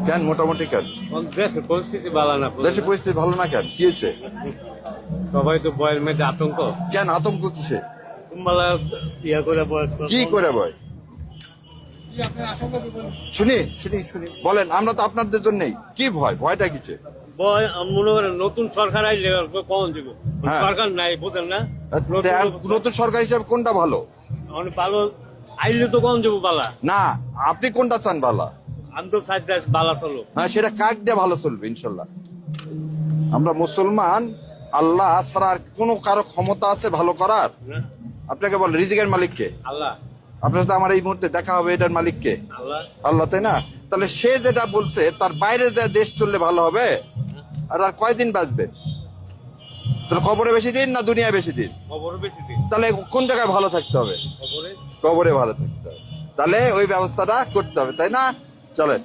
কেন মোটামুটি কেন? দেশের পরিস্থিতি ভালো না, দেশের পরিস্থিতি ভালো না কেন? কি হয়েছে? সবাই তো বয়ের মধ্যে আতঙ্ক। কেন আতঙ্ক কিসে? কুম্বালা ইয়া করে বয় কি করে ভয়? শুনি শুনি শুনি বলেন, আমরা তো আপনাদের জন্যই। কি ভয়? ভয়টা কিসে? বয় মনে করেন নতুন সরকার আইলে কখন দিব, হ্যাঁ। সরকার নাই বুঝেন না। নতুন সরকার হিসাবে কোনটা ভালো? অনেক ভালো আইলে তো কখন যাবো বালা। না, আপনি কোনটা চান ভালো? আমি তো সাইড বালা চলো। হ্যাঁ, সেটা কাক দিয়ে ভালো চলবে ইনশাল্লাহ। আমরা মুসলমান, আল্লাহ ছাড়া আর কোনো কারো ক্ষমতা আছে ভালো করার? আপনাকে বল, রিজিকের মালিককে? আল্লাহ। আপনার সাথে আমার এই মুহূর্তে দেখা হবে, এটার মালিককে? আল্লাহ। আল্লাহ, তাই না? তাহলে সে যেটা বলছে তার বাইরে যা দেশ চললে ভালো হবে? আর কয়দিন বাঁচবে? তাহলে কবরে বেশি দিন না দুনিয়ায় বেশি দিন? খবর বেশি দিন। তাহলে কোন জায়গায় ভালো থাকতে হবে? খবরে কবরে ভালো থাকতে হবে। তাহলে ওই ব্যবস্থাটা করতে হবে, তাই না? চলেন।